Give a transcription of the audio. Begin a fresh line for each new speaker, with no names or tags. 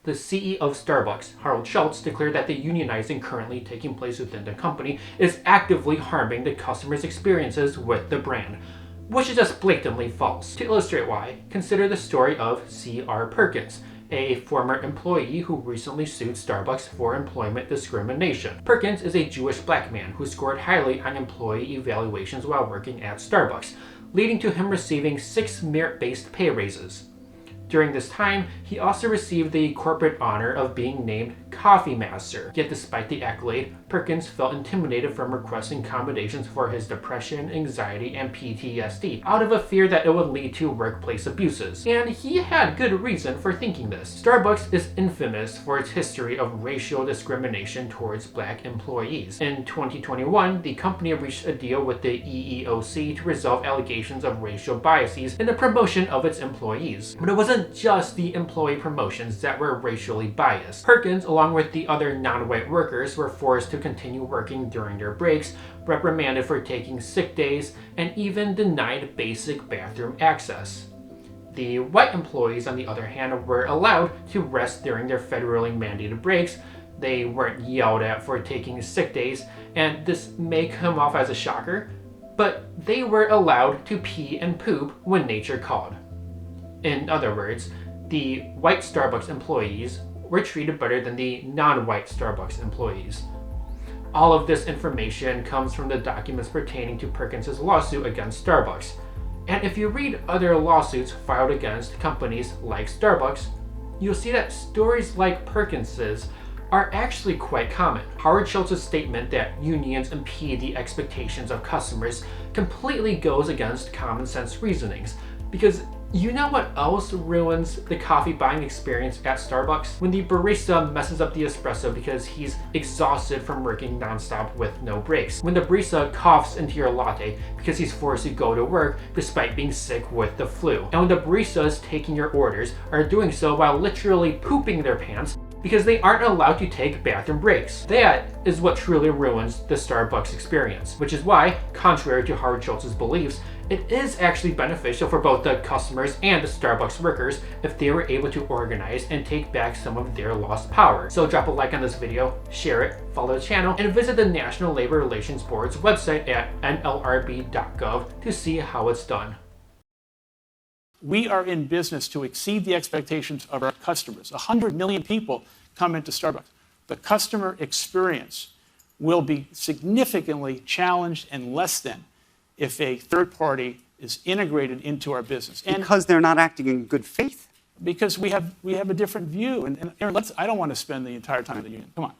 The CEO of Starbucks, Harold Schultz, declared that the unionizing currently taking place within the company is actively harming the customers' experiences with the brand, which is just blatantly false. To illustrate why, consider the story of C.R. Perkins, a former employee who recently sued Starbucks for employment discrimination. Perkins is a Jewish black man who scored highly on employee evaluations while working at Starbucks, leading to him receiving 6 merit-based pay raises. During this time, he also received the corporate honor of being named Coffee Master. Yet despite the accolade, Perkins felt intimidated from requesting accommodations for his depression, anxiety, and PTSD, out of a fear that it would lead to workplace abuses. And he had good reason for thinking this. Starbucks is infamous for its history of racial discrimination towards black employees. In 2021, the company reached a deal with the EEOC to resolve allegations of racial biases in the promotion of its employees. But it wasn't just the employee promotions that were racially biased. Perkins, along with the other non-white workers, were forced to continue working during their breaks, reprimanded for taking sick days, and even denied basic bathroom access. The white employees, on the other hand, were allowed to rest during their federally mandated breaks. They weren't yelled at for taking sick days, and this may come off as a shocker, but they were allowed to pee and poop when nature called. In other words, the white Starbucks employees were treated better than the non-white Starbucks employees. All of this information comes from the documents pertaining to Perkins' lawsuit against Starbucks. And if you read other lawsuits filed against companies like Starbucks, you'll see that stories like Perkins's are actually quite common. Howard Schultz's statement that unions impede the expectations of customers completely goes against common sense reasonings, because you know what else ruins the coffee buying experience at Starbucks? When the barista messes up the espresso because he's exhausted from working nonstop with no breaks. When the barista coughs into your latte because he's forced to go to work despite being sick with the flu. And when the baristas taking your orders are doing so while literally pooping their pants because they aren't allowed to take bathroom breaks. That is what truly ruins the Starbucks experience, which is why, contrary to Howard Schultz's beliefs, it is actually beneficial for both the customers and the Starbucks workers if they were able to organize and take back some of their lost power. So drop a like on this video, share it, follow the channel, and visit the National Labor Relations Board's website at nlrb.gov to see how it's done.
We are in business to exceed the expectations of our customers. 100 million people come into Starbucks. The customer experience will be significantly challenged and less than if a third party is integrated into our business.
And because they're not acting in good faith?
Because we have a different view. And Aaron, I don't want to spend the entire time in the union. Come on.